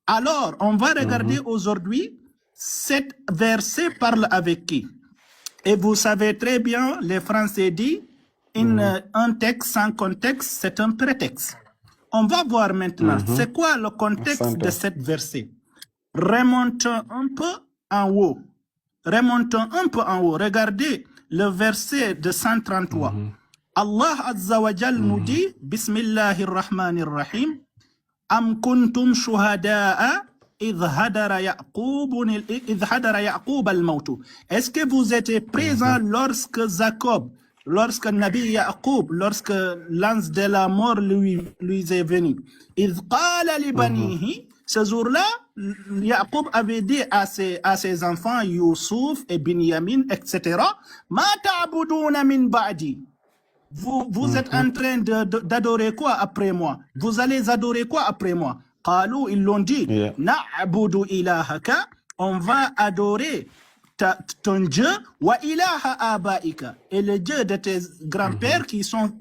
B: Alors, on va regarder aujourd'hui, cet verset parle avec qui? Et vous savez très bien, les Français disent, un texte sans contexte, c'est un prétexte. On va voir maintenant, c'est quoi le contexte de cet verset? Remontons un peu en haut. Regardez le verset de 133. Allah Azza wa Jal nous dit, Bismillahirrahmanirrahim, Am kuntum shuhada'a idh hadara Ya'qub al-mawtu. Est-ce que vous étiez présents lorsque Nabi Ya'qub, lorsque l'ange de la mort lui est venu? Idh qala li banihi, ce jour-là, Ya'qub avait dit à ses enfants, Youssouf et Binyamin, etc., Ma ta'buduna min ba'di. vous êtes en train d'adorer quoi après moi? Vous allez adorer quoi après moi? Qalou, ils l'ont dit,
A: Yeah.
B: Na'budu ilahaka, on va adorer ton Dieu, wa ilaha abaika, et le Dieu de tes grands-pères qui sont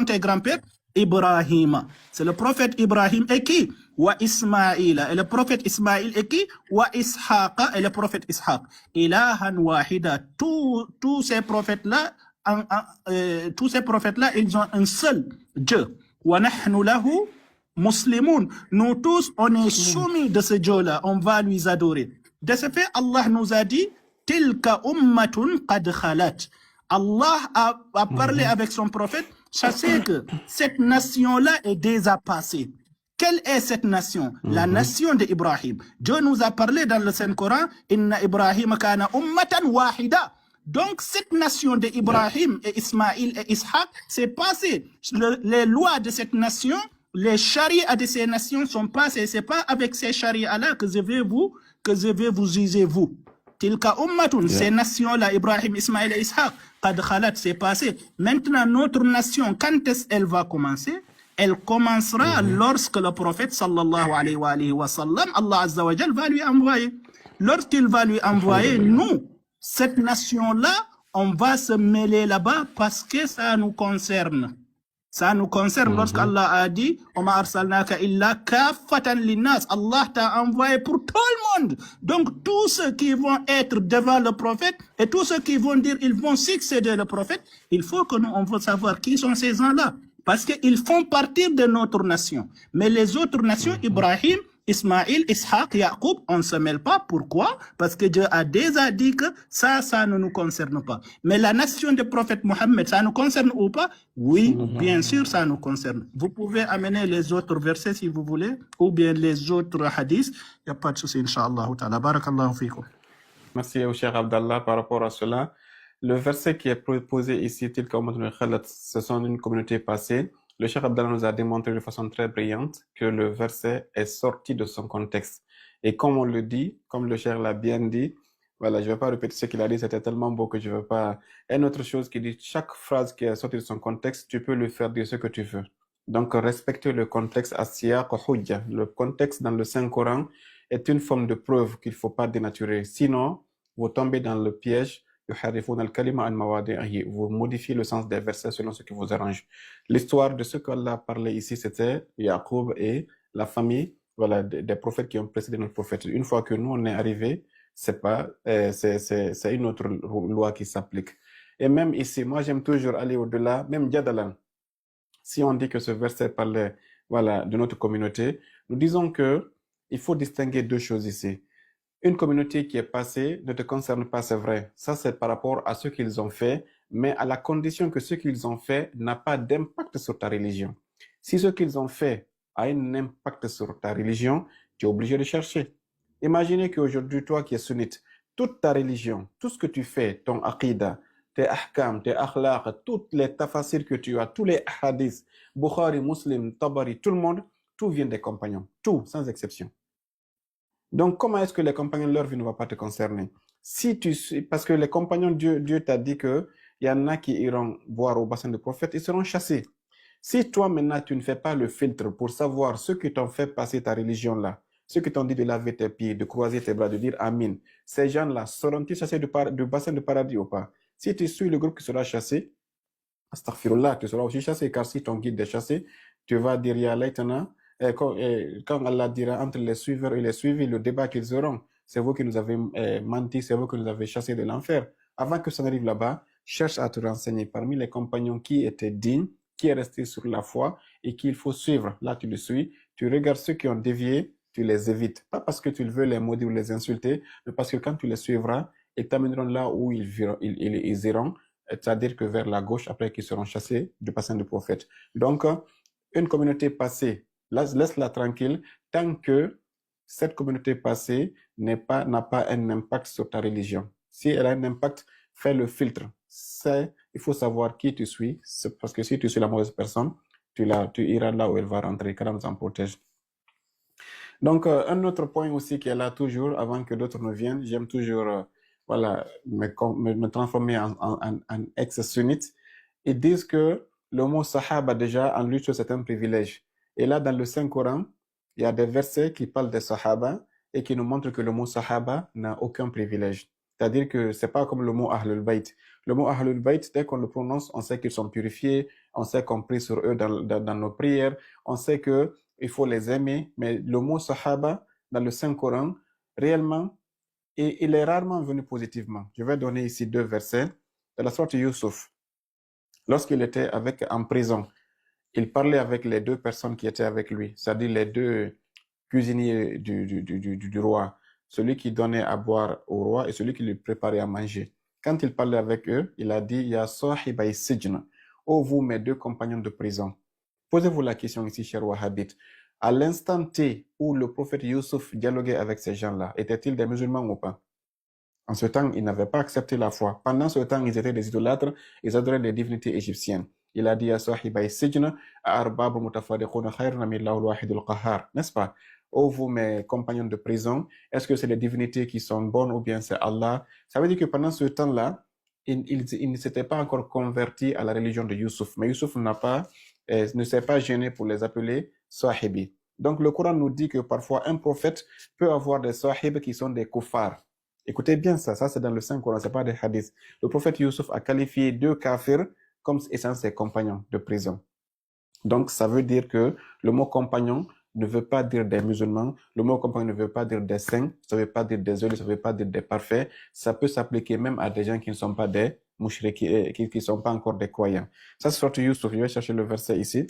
B: tes grands-pères? Ibrahim. C'est le prophète Ibrahim et qui? Wa Ismaïla. Et le prophète Ismaïl et qui? Wa Ishaqa. Et le prophète Ishaq. Ilahan wahida. Tous ces prophètes-là, ils ont un seul Dieu. Wa nahnu lahu muslimoun. Nous tous, on est soumis de ce Dieu-là. On va lui adorer. De ce fait, Allah nous a dit, Tilka ummatun qad khalat. Allah a parlé avec son prophète. Sachez que cette nation-là est déjà passée. Quelle est cette nation? La nation d'Ibrahim. Dieu nous a parlé dans le Saint-Coran, Inna Ibrahim kana ummatan wahida. Donc cette nation d'Ibrahim et Ismaïl et Ishaq, c'est passé. Les lois de cette nation, les charias de ces nations sont passées. C'est pas avec ces charias-là que je vais vous juger vous. Tilka ummatun, ces nations-là, Ibrahim, Ismaïl et Ishaq, qad khalat, c'est passé. Maintenant, notre nation, quand est-ce qu'elle va commencer? Elle commencera lorsque le prophète, sallallahu alayhi wa sallam, Allah azza wa jal, va lui envoyer. Lorsqu'il va lui envoyer, nous, cette nation-là, on va se mêler là-bas parce que ça nous concerne. Ça nous concerne lorsqu'Allah a dit Oma arsalnaka illa kaffatan linnas. Allah t'a envoyé pour tout le monde. Donc tous ceux qui vont être devant le prophète et tous ceux qui vont dire ils vont succéder le prophète, il faut que nous on veut savoir qui sont ces gens-là. Parce qu'ils font partie de notre nation. Mais les autres nations, Ibrahim, Ismaïl, Ishaq, Yaqub, on ne se mêle pas. Pourquoi? Parce que Dieu a déjà dit que ça ne nous concerne pas. Mais la nation du prophète Mohammed, ça nous concerne ou pas? Oui, bien sûr, ça nous concerne. Vous pouvez amener les autres versets si vous voulez, ou bien les autres hadiths. Il n'y a pas de souci, Inch'Allah. Barakallahu fikum.
A: Merci au cher Abdallah par rapport à cela. Le verset qui est proposé ici, ce sont une communauté passée. Le cher Abdallah nous a démontré de façon très brillante que le verset est sorti de son contexte. Et comme on le dit, comme le cher l'a bien dit, voilà, je ne vais pas répéter ce qu'il a dit, c'était tellement beau que je ne veux pas. Une autre chose qui dit, chaque phrase qui est sortie de son contexte, tu peux le faire dire ce que tu veux. Donc, respecter le contexte as-siyaq hujja. Le contexte dans le Saint-Coran est une forme de preuve qu'il ne faut pas dénaturer. Sinon, vous tombez dans le piège. Vous modifiez le sens des versets selon ce qui vous arrange. L'histoire de ce qu'Allah parlait ici, c'était Yaqub et la famille, voilà, des prophètes qui ont précédé notre prophète. Une fois que nous, on est arrivé, c'est une autre loi qui s'applique. Et même ici, moi, j'aime toujours aller au-delà, même Jadalan. Si on dit que ce verset parlait, voilà, de notre communauté, nous disons que il faut distinguer deux choses ici. Une communauté qui est passée ne te concerne pas, c'est vrai. Ça, c'est par rapport à ce qu'ils ont fait, mais à la condition que ce qu'ils ont fait n'a pas d'impact sur ta religion. Si ce qu'ils ont fait a un impact sur ta religion, tu es obligé de chercher. Imaginez qu'aujourd'hui, toi qui es sunnite, toute ta religion, tout ce que tu fais, ton aqidah, tes ahkam, tes akhlaq, toutes les tafasir que tu as, tous les hadiths, Bukhari, Muslim, Tabari, tout le monde, tout vient des compagnons. Tout, sans exception. Donc, comment est-ce que les compagnons, leur vie ne va pas te concerner? Parce que les compagnons, Dieu t'a dit qu'il y en a qui iront boire au bassin du prophète, ils seront chassés. Si toi, maintenant, tu ne fais pas le filtre pour savoir ce qui t'ont fait passer ta religion-là, ceux qui t'ont dit de laver tes pieds, de croiser tes bras, de dire Amin, ces gens-là seront-ils chassés du bassin du paradis ou pas? Si tu suis le groupe qui sera chassé, astaghfirullah, tu seras aussi chassé, car si ton guide est chassé, tu vas dire Ya laytana. Quand Allah dira entre les suiveurs et les suivis, le débat qu'ils auront, c'est vous qui nous avez menti, c'est vous qui nous avez chassés de l'enfer. Avant que ça n'arrive là-bas, cherche à te renseigner parmi les compagnons qui étaient dignes, qui est resté sur la foi et qu'il faut suivre. Là, tu le suis. Tu regardes ceux qui ont dévié, tu les évites. Pas parce que tu veux les maudire ou les insulter, mais parce que quand tu les suivras, ils t'amèneront là où ils iront, c'est-à-dire que vers la gauche, après qu'ils seront chassés du bassin du prophète. Donc, une communauté passée, laisse-la tranquille tant que cette communauté passée n'a pas un impact sur ta religion. Si elle a un impact, fais le filtre. Il faut savoir qui tu suis, parce que si tu suis la mauvaise personne, tu iras là où elle va rentrer. Qu'Allah nous en protège. Donc, un autre point aussi qui est là toujours, avant que d'autres ne viennent, j'aime toujours me transformer en ex-sunnite. ils disent que le mot sahaba déjà en lui c'est un privilège. Et là, dans le Saint-Coran, il y a des versets qui parlent des sahaba et qui nous montrent que le mot sahaba n'a aucun privilège. C'est-à-dire que c'est pas comme le mot Ahlul Bayt. Le mot Ahlul Bayt, dès qu'on le prononce, on sait qu'ils sont purifiés, on sait qu'on prie sur eux dans nos prières, on sait que il faut les aimer. Mais le mot sahaba, dans le Saint-Coran, réellement, et il est rarement venu positivement. Je vais donner ici deux versets de la sourate Yusuf. Lorsqu'il était en prison, il parlait avec les deux personnes qui étaient avec lui, c'est-à-dire les deux cuisiniers du roi, celui qui donnait à boire au roi et celui qui lui préparait à manger. Quand il parlait avec eux, il a dit, Ya sahibay sijn, ô vous mes deux compagnons de prison. Posez-vous la question ici, cher Wahhabite. À l'instant T où le prophète Youssouf dialoguait avec ces gens-là, étaient-ils des musulmans ou pas? En ce temps, ils n'avaient pas accepté la foi. Pendant ce temps, ils étaient des idolâtres, ils adoraient les divinités égyptiennes. Il a dit à Sahibay Sijn, Arbab mutafariquna khayrun min Allahul wahidul qahhar. N'est-ce pas? Ô vous, mes compagnons de prison, est-ce que c'est les divinités qui sont bonnes ou bien c'est Allah? Ça veut dire que pendant ce temps-là, ils ne s'étaient pas encore convertis à la religion de Youssouf. Mais Youssouf ne s'est pas gêné pour les appeler Sahibi. Donc le Coran nous dit que parfois un prophète peut avoir des Sahibs qui sont des kuffars. Écoutez bien ça c'est dans le Saint-Coran, c'est pas des hadiths. Le prophète Youssouf a qualifié deux kafirs comme étant ses compagnons de prison. Donc, ça veut dire que le mot compagnon ne veut pas dire des musulmans, le mot compagnon ne veut pas dire des saints, ça ne veut pas dire des heureux, ça ne veut pas dire des parfaits. Ça peut s'appliquer même à des gens qui ne sont pas des mouchriki, qui ne sont pas encore des croyants. Ça, c'est sourate Youssouf. Je vais chercher le verset ici.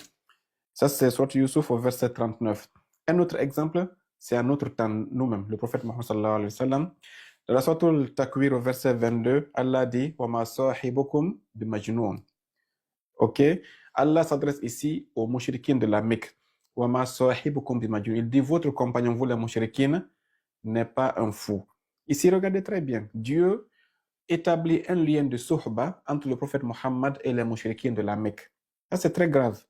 A: Ça, c'est sourate Youssouf au verset 39. Un autre exemple, c'est un autre temps, nous-mêmes, le prophète Mohammed sallallahu alayhi wa sallam. Dans la sourate Al-Takwir au verset 22, Allah dit « Wa ma sahibukum bimajnoun ». Ok? Allah s'adresse ici aux mouchrikines de la Mecque. « Wa ma sahibukum bimajnoun ». Il dit « Votre compagnon, vous les mouchrikines, n'est pas un fou ». Ici, regardez très bien. Dieu établit un lien de suhba entre le prophète Mohammed et les mouchrikines de la Mecque. Ça, c'est très grave.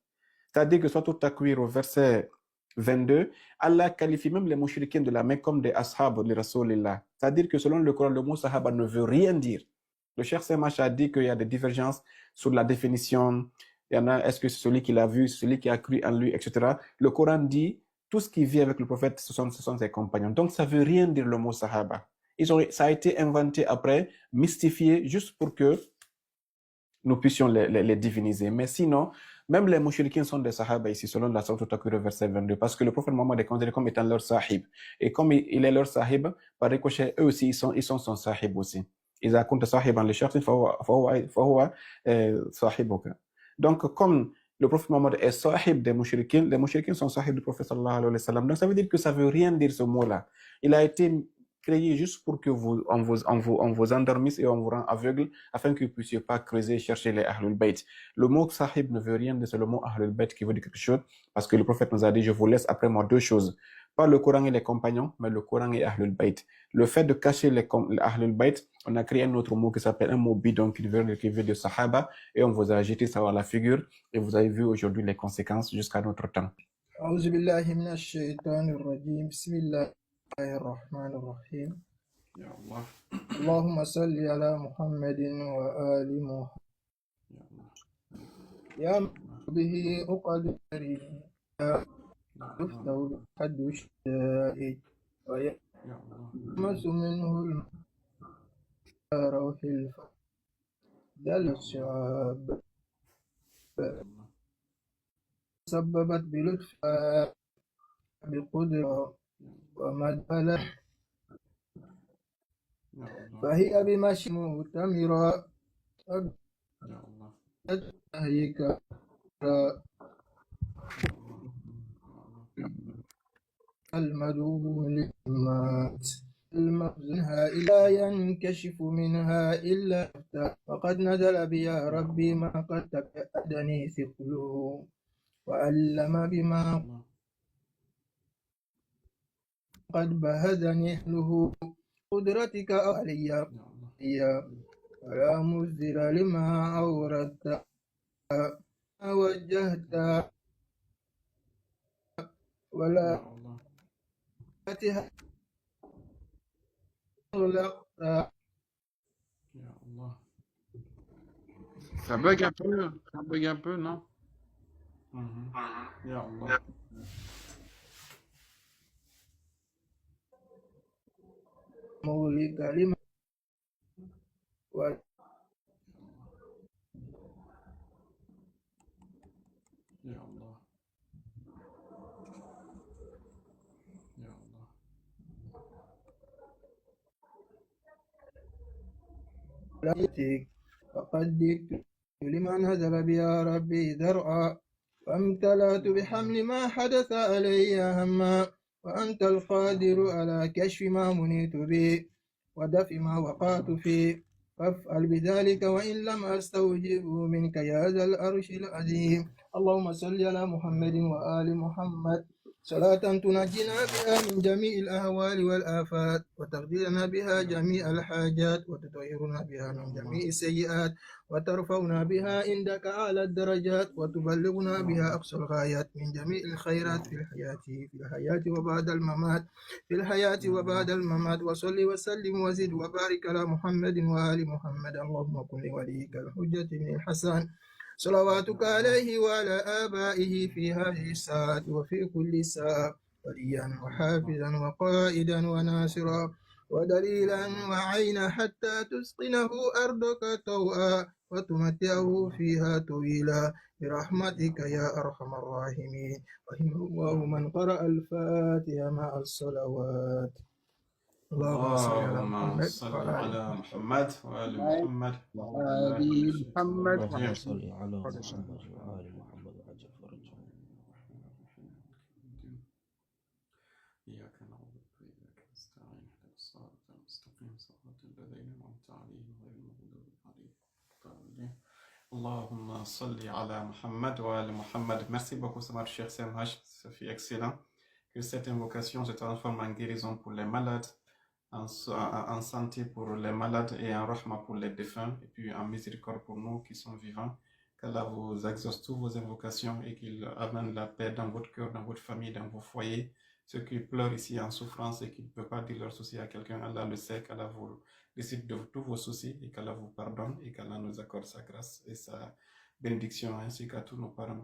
A: C'est-à-dire que soit au Takwir au verset 22, Allah qualifie même les mouchrikines de la Mecque comme des ashab de Rasulillah. C'est-à-dire que selon le Coran, le mot sahaba ne veut rien dire. Le Cheikh Semash a dit qu'il y a des divergences sur la définition. Il y en a, est-ce que c'est celui qui l'a vu, celui qui a cru en lui, etc. Le Coran dit, tout ce qui vit avec le prophète, ce sont ses compagnons. Donc ça ne veut rien dire le mot sahaba. Ça a été inventé après, mystifié, juste pour que nous puissions les diviniser. Mais sinon, même les mouchriquins sont des sahaba ici, selon la Sourate Al-Takwir, verset 22, parce que le prophète Mohammed est considéré comme étant leur sahib. Et comme il est leur sahib, par ricochet, eux aussi, ils sont son sahib aussi. إذا كنت صاحبا لشخص فهو صاحبك. Donc, comme le prophète Mohammed est sahib des mouchriquins, les mouchriquins sont sahib du prophète sallallahu alayhi wa sallam. Donc, ça veut dire que ça veut rien dire ce mot-là. Il a été créé juste pour que on vous endormisse et on vous rend aveugle afin que vous ne puissiez pas creuser et chercher les Ahlul Bayt. Le mot sahib ne veut rien dire, c'est le mot Ahlul Bayt qui veut dire quelque chose parce que le prophète nous a dit, je vous laisse après moi deux choses. Pas le Coran et les compagnons, mais le Coran et Ahlul Bayt. Le fait de cacher les Ahlul Bayt, on a créé un autre mot qui s'appelle un mot bidon qui veut de Sahaba et on vous a jeté ça à la figure et vous avez vu aujourd'hui les conséquences jusqu'à notre temps.
C: أعوذ بالله من الشيطان الرجيم بسم الله الرحمن الرحيم
A: Ya Allah.
C: اللهم صل على محمد وآل محمد يا من به أقد الكريم يفتح بحد الشدائد ويمس منه روح دل الشعاب سببت بلطف بقدرة ومدخل فهي بمشي مؤتمرة تهيك المدعو للمات منها إلا ينكشف منها إلا وقد نزل بيا ربي ما قد تكأدني ثقله وألم بما قد بهذني أهله قدرتك علي ولا مزدر لما أوردت وجهت ولا فاتحة أغلقت
D: Ça bug un peu, non?
A: Ya Allah.
C: مولك لما
A: Ya Allah. Ya Allah.
C: ولدتك فقدرت لمن هزل بها ربي ذرعا وامتلأت بحمل ما حدث علي هما وأنت القادر على كشف ما منيت به ودفع ما وقعت فيه فافعل بذلك وإن لم أستوجبه منك يا ذا العرش العظيم اللهم صل على محمد وآل محمد صلاة تنجينا بها من جميع الأهوال والآفات وتقضي لنا بها جميع الحاجات وتطهرنا بها من جميع السيئات وترفعنا بها عندك أعلى الدرجات وتبلغنا بها أقصى الغايات من جميع الخيرات في الحياة وبعد الممات في الحياة وبعد الممات وصل وسلم وزد وبارك على محمد وآل محمد اللهم كن لوليك الحجة بن الحسن صلواتك عليه وعلى آبائه في هذه الساعة وفي كل ساعة وليا وحافظا وقائدا وناصرا ودليلا وعينا حتى تسقنه أرضك طوعا وتمتعه فيها طويلا برحمتك يا أرحم الراحمين رحم الله من قرأ الفاتحة مع الصلوات اللهم صل على
A: اللهم
C: محمد
A: صل
C: وعلى
A: على محمد وآل محمد أعوذ بالله
D: آل
A: من الشيطان
D: محمد
A: الرجيم.
E: اللهم صل على محمد وآل محمد وعجل فرجهم.
A: إياك نعبد وإياك نستعين اهدنا الصراط المستقيم صراط الذين أنعمت عليهم غير المغضوب عليهم ولا الضالين. Allahumma salli ala Muhammad wa ala Muhammad. Merci beaucoup, Samad Cheikh Semhaj, ça fait excellent. Que cette invocation se transforme en guérison pour les malades, en santé pour les malades et en rahma pour les défunts, et puis en miséricorde pour nous qui sommes vivants. Qu'Allah vous exauce toutes vos invocations et qu'il amène la paix dans votre cœur, dans votre famille, dans vos foyers. Ceux qui pleurent ici en souffrance et qui ne peuvent pas dire leurs soucis à quelqu'un, Allah le sait, qu'Allah vous décide de tous vos soucis et qu'Allah vous pardonne et qu'Allah nous accorde sa grâce et sa bénédiction ainsi qu'à tous nos parents.